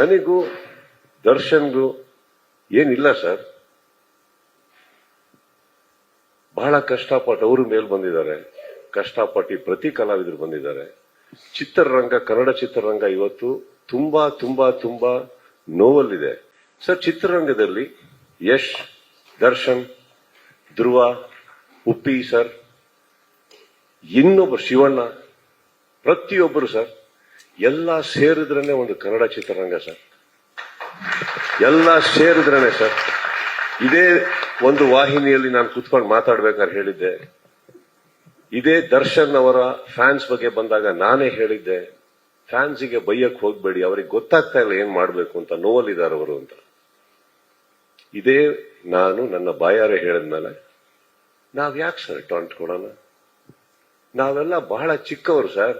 ನನಗೂ ದರ್ಶನ್ಗೂ ಏನಿಲ್ಲ ಸರ್. ಬಹಳ ಕಷ್ಟಪಟ್ಟು ಅವರು ಮೇಲ್ ಬಂದಿದ್ದಾರೆ, ಕಷ್ಟಪಟ್ಟು ಪ್ರತಿ ಕಲಾವಿದರು ಬಂದಿದ್ದಾರೆ. ಚಿತ್ರರಂಗ, ಕನ್ನಡ ಚಿತ್ರರಂಗ ಇವತ್ತು ತುಂಬಾ ತುಂಬಾ ತುಂಬಾ ನೋವಲ್ಲಿದೆ ಸರ್. ಚಿತ್ರರಂಗದಲ್ಲಿ ಯಶ್, ದರ್ಶನ್, ಧ್ರುವ, ಉಪ್ಪಿ ಸರ್, ಇನ್ನೊಬ್ಬರು ಶಿವಣ್ಣ, ಪ್ರತಿಯೊಬ್ಬರು ಸರ್, ಎಲ್ಲ ಸೇರಿದ್ರೇನೆ ಒಂದು ಕನ್ನಡ ಚಿತ್ರರಂಗ ಸರ್. ಎಲ್ಲ ಸೇರಿದ್ರೇನೆ ಸರ್. ಇದೇ ಒಂದು ವಾಹಿನಿಯಲ್ಲಿ ನಾನು ಕುತ್ಕೊಂಡು ಮಾತಾಡ್ಬೇಕಾದ್ರೆ ಹೇಳಿದ್ದೆ, ಇದೇ ದರ್ಶನ್ ಅವರ ಫ್ಯಾನ್ಸ್ ಬಗ್ಗೆ ಬಂದಾಗ ನಾನೇ ಹೇಳಿದ್ದೆ, ಫ್ಯಾನ್ಸಿಗೆ ಬೈಯಕ್ ಹೋಗ್ಬೇಡಿ, ಅವ್ರಿಗೆ ಗೊತ್ತಾಗ್ತಾ ಇಲ್ಲ ಏನ್ ಮಾಡ್ಬೇಕು ಅಂತ, ನೋವಲ್ಲಿದ್ದಾರೆ ಅವರು ಅಂತ. ಇದೇ ನಾನು ನನ್ನ ಬಾಯಾರೆ ಹೇಳಿದ್ಮೇಲೆ ನಾವ್ ಯಾಕೆ ಸರ್ ಟಾಂಟ್ ಕೊಡೋಣ? ನಾವೆಲ್ಲ ಬಹಳ ಚಿಕ್ಕವರು ಸರ್.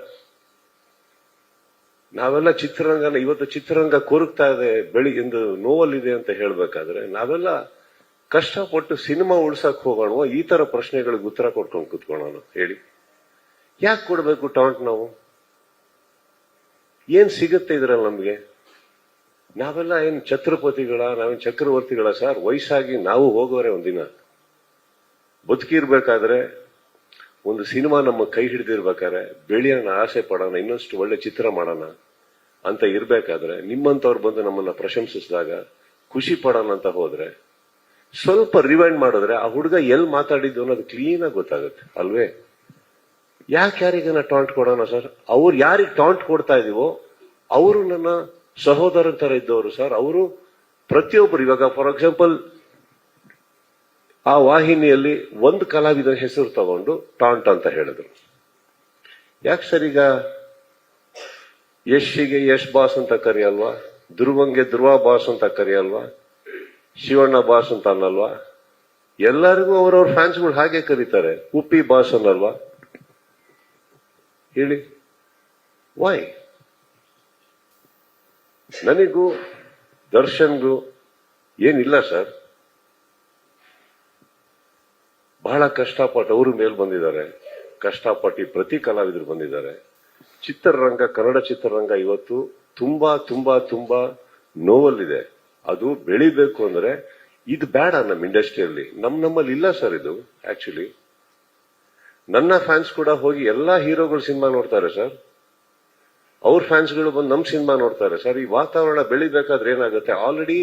ನಾವೆಲ್ಲ ಚಿತ್ರರಂಗನ ಇವತ್ತು ಚಿತ್ರರಂಗ ಕೊರಗ್ತಾ ಇದೆ, ಬೆಳಿಗ್ಗೆಂದು ನೋವಲ್ಲಿದೆ ಅಂತ ಹೇಳ್ಬೇಕಾದ್ರೆ ನಾವೆಲ್ಲ ಕಷ್ಟಪಟ್ಟು ಸಿನಿಮಾ ಉಳ್ಸಕ್ ಹೋಗೋಣ, ಈ ತರ ಪ್ರಶ್ನೆಗಳಿಗೆ ಉತ್ತರ ಕೊಟ್ಕೊಂಡು ಕುತ್ಕೊಳ್ಳೋಣ. ಹೇಳಿ, ಯಾಕೆ ಕೊಡ್ಬೇಕು ಟಾಂಟ್? ನಾವು ಏನ್ ಸಿಗುತ್ತೆ ಇದ್ರಲ್ಲಿ ನಮ್ಗೆ? ನಾವೆಲ್ಲ ಏನ್ ಛತ್ರಪತಿಗಳ, ನಾವೇನ್ ಚಕ್ರವರ್ತಿಗಳ ಸರ್? ವಯಸ್ಸಾಗಿ ನಾವು ಹೋಗೋರೆ ಒಂದಿನ. ಬದುಕಿರ್ಬೇಕಾದ್ರೆ ಒಂದು ಸಿನಿಮಾ ನಮ್ಮ ಕೈ ಹಿಡಿದಿರ್ಬೇಕಾದ್ರೆ ಬೆಳೆಯೋಣ, ಆಸೆ ಪಡೋಣ, ಇನ್ನೊಂಷ್ಟು ಒಳ್ಳೆ ಚಿತ್ರ ಮಾಡೋಣ ಅಂತ ಇರ್ಬೇಕಾದ್ರೆ ನಿಮ್ಮಂತವ್ರು ಬಂದು ನಮ್ಮನ್ನ ಪ್ರಶಂಸಿಸಿದಾಗ ಖುಷಿ ಪಡೋಣ ಅಂತ ಹೋದ್ರೆ, ಸ್ವಲ್ಪ ರಿವೈಂಡ್ ಮಾಡಿದ್ರೆ ಆ ಹುಡುಗ ಎಲ್ಲಿ ಮಾತಾಡಿದ್ದು ಅನ್ನೋದು ಕ್ಲೀನ್ ಆಗಿ ಗೊತ್ತಾಗುತ್ತೆ ಅಲ್ವೇ? ಯಾಕೆ ಯಾರಿಗನ ಟಾಂಟ್ ಕೊಡೋಣ ಸರ್? ಅವ್ರು ಯಾರಿಗೆ ಟಾಂಟ್ ಕೊಡ್ತಾ ಇದೀವೋ ಅವರು ನನ್ನ ಸಹೋದರರ ತರ ಇದ್ದವರು ಸರ್. ಅವರು ಪ್ರತಿಯೊಬ್ಬರು, ಇವಾಗ ಫಾರ್ ಎಕ್ಸಾಂಪಲ್ ಆ ವಾಹಿನಿಯಲ್ಲಿ ಒಂದು ಕಲಾವಿದನ ಹೆಸರು ತಗೊಂಡು ಟಾಂಟ್ ಅಂತ ಹೇಳಿದ್ರು. ಯಾಕೆ ಸರ್ ಈಗ ಯಶ್ಗೆ ಯಶ್ ಬಾಸ್ ಅಂತ ಕರೆಯಲ್ವಾ? ಧ್ರುವಂಗೆ ಧ್ರುವ ಬಾಸ್ ಅಂತ ಕರೆಯಲ್ವಾ? ಶಿವಣ್ಣ ಬಾಸ್ ಅಂತ ಅನ್ನಲ್ವಾ? ಎಲ್ಲರಿಗೂ ಅವರವ್ರ ಫ್ಯಾನ್ಸ್ಗಳು ಹಾಗೆ ಕರೀತಾರೆ. ಉಪ್ಪಿ ಬಾಸ್ ಅನ್ನಲ್ವಾ? ಹೇಳಿ, ವೈ? ನನಗೂ ದರ್ಶನ್ಗೂ ಏನಿಲ್ಲ ಸರ್. ಬಹಳ ಕಷ್ಟಪಟ್ಟು ಅವರು ಮೇಲ್ ಬಂದಿದ್ದಾರೆ, ಕಷ್ಟಪಟ್ಟು ಪ್ರತಿ ಕಲಾವಿದರು ಬಂದಿದ್ದಾರೆ. ಚಿತ್ರರಂಗ, ಕನ್ನಡ ಚಿತ್ರರಂಗ ಇವತ್ತು ತುಂಬಾ ತುಂಬಾ ತುಂಬಾ ನೋವಲ್ಲಿದೆ. ಅದು ಬೆಳಿಬೇಕು ಅಂದ್ರೆ ಇದು ಬೇಡ ನಮ್ಮ ಇಂಡಸ್ಟ್ರಿಯಲ್ಲಿ. ನಮ್ಮಲ್ಲಿ ಇಲ್ಲ ಸರ್ ಇದು. ಆಕ್ಚುಲಿ ನನ್ನ ಫ್ಯಾನ್ಸ್ ಕೂಡ ಹೋಗಿ ಎಲ್ಲಾ ಹೀರೋಗಳು ಸಿನಿಮಾ ನೋಡ್ತಾರೆ ಸರ್. ಅವ್ರ ಫ್ಯಾನ್ಸ್ಗಳು ಬಂದು ನಮ್ಮ ಸಿನಿಮಾ ನೋಡ್ತಾರೆ ಸರ್. ಈ ವಾತಾವರಣ ಬೆಳಿಬೇಕಾದ್ರೆ ಏನಾಗುತ್ತೆ? ಆಲ್ರೆಡಿ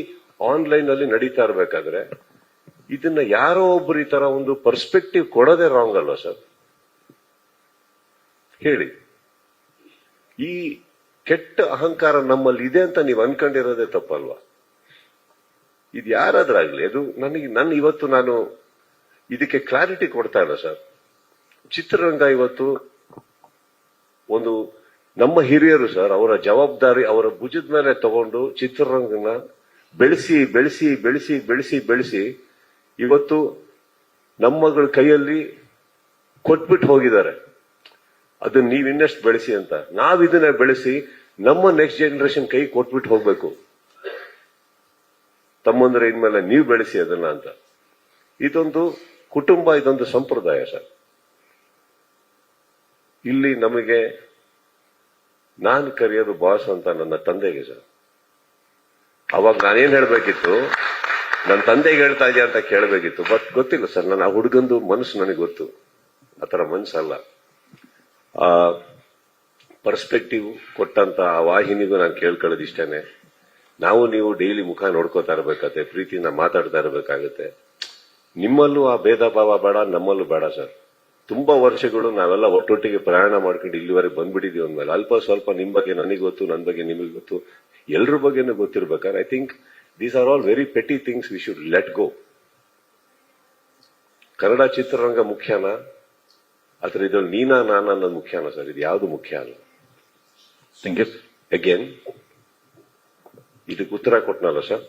ಆನ್ಲೈನ್ ಅಲ್ಲಿ ನಡೀತಾ ಇರ್ಬೇಕಾದ್ರೆ ಇದನ್ನ ಯಾರೋ ಒಬ್ರು ಈ ತರ ಒಂದು ಪರ್ಸ್ಪೆಕ್ಟಿವ್ ಕೊಡೋದೇ ರಾಂಗ್ ಅಲ್ವಾ ಸರ್? ಹೇಳಿ, ಈ ಕೆಟ್ಟ ಅಹಂಕಾರ ನಮ್ಮಲ್ಲಿ ಇದೆ ಅಂತ ನೀವು ಅನ್ಕೊಂಡಿರೋದೇ ತಪ್ಪಲ್ವಾ? ಇದು ಯಾರಾದ್ರಾಗ್ಲಿ, ಅದು ಇವತ್ತು ನಾನು ಇದಕ್ಕೆ ಕ್ಲಾರಿಟಿ ಕೊಡ್ತಾ ಇಲ್ಲ ಸರ್. ಚಿತ್ರರಂಗ ಇವತ್ತು ಒಂದು ನಮ್ಮ ಹಿರಿಯರು ಸರ್, ಅವರ ಜವಾಬ್ದಾರಿ ಅವರ ಭುಜದ ಮೇಲೆ ತಗೊಂಡು ಚಿತ್ರರಂಗನ ಬೆಳೆಸಿ ಬೆಳೆಸಿ ಬೆಳೆಸಿ ಬೆಳೆಸಿ ಬೆಳೆಸಿ ಇವತ್ತು ನಮ್ಮಗಳ ಕೈಯಲ್ಲಿ ಕೊಟ್ಬಿಟ್ಟು ಹೋಗಿದ್ದಾರೆ. ಅದನ್ನ ನೀವ್ ಇನ್ನಷ್ಟು ಬೆಳೆಸಿ ಅಂತ. ನಾವ್ ಇದನ್ನ ಬೆಳೆಸಿ ನಮ್ಮ ನೆಕ್ಸ್ಟ್ ಜನರೇಷನ್ ಕೈ ಕೊಟ್ಬಿಟ್ಟು ಹೋಗ್ಬೇಕು. ತಮ್ಮಂದ್ರೆ ಇನ್ಮೇಲೆ ನೀವು ಬೆಳೆಸಿ ಅದನ್ನ ಅಂತ. ಇದೊಂದು ಕುಟುಂಬ, ಇದೊಂದು ಸಂಪ್ರದಾಯ ಸರ್. ಇಲ್ಲಿ ನಮಗೆ ನಾನು ಕರೆಯೋದು ಬಾಸ್ ಅಂತ ನನ್ನ ತಂದೆಗೆ ಸರ್. ಅವಾಗ ನಾನೇನ್ ಹೇಳ್ಬೇಕಿತ್ತು, ನನ್ನ ತಂದೆಗೆ ಹೇಳ್ತಾ ಇದೆಯಾ ಅಂತ ಕೇಳಬೇಕಿತ್ತು. ಬಟ್ ಗೊತ್ತಿಲ್ಲ ಸರ್, ನನ್ನ ಆ ಹುಡುಗಂದು ಮನಸ್ಸು ನನಗೆ ಗೊತ್ತು. ಆತರ ಮನಸ್ಸಲ್ಲ. ಆ ಪರ್ಸ್ಪೆಕ್ಟಿವ್ ಕೊಟ್ಟಂತ ಆ ವಾಹಿನಿಗೂ ನಾನು ಕೇಳ್ಕೊಳ್ಳೋದು ಇಷ್ಟೇನೆ. ನಾವು ನೀವು ಡೈಲಿ ಮುಖ ನೋಡ್ಕೋತಾ ಇರ್ಬೇಕಾಗತ್ತೆ, ಪ್ರೀತಿಯಿಂದ ಮಾತಾಡ್ತಾ ಇರ್ಬೇಕಾಗತ್ತೆ. ನಿಮ್ಮಲ್ಲೂ ಆ ಭೇದ ಭಾವ ಬೇಡ, ನಮ್ಮಲ್ಲೂ ಬೇಡ ಸರ್. ತುಂಬಾ ವರ್ಷಗಳು ನಾವೆಲ್ಲ ಒಟ್ಟೊಟ್ಟಿಗೆ ಪ್ರಯಾಣ ಮಾಡ್ಕೊಂಡು ಇಲ್ಲಿವರೆಗೆ ಬಂದ್ಬಿಟ್ಟಿದೀವಿ ಅಂದ್ಮೇಲೆ ಅಲ್ಪ ಸ್ವಲ್ಪ ನಿಮ್ ಬಗ್ಗೆ ನನಗೆ ಗೊತ್ತು, ನನ್ನ ಬಗ್ಗೆ ನಿಮಗೆ ಗೊತ್ತು, ಎಲ್ರ ಬಗ್ಗೆನೂ ಗೊತ್ತಿರ್ಬೇಕಾದ್ರೆ I think these are all very petty things we should let go. Kannada ಚಿತ್ರರಂಗ ಮುಖ್ಯನಾ ಅಥವಾ ಇದ್ರಲ್ಲಿ ನೀನಾ ನಾನಾ ಅನ್ನೋದು ಮುಖ್ಯನಾ ಸರ್? ಇದು ಯಾವುದು ಮುಖ್ಯ ಅಲ್ಲ. ಅಗೇನ್ ಇದಕ್ಕೆ ಉತ್ತರ ಕೊಟ್ನಲ್ಲ ಸರ್.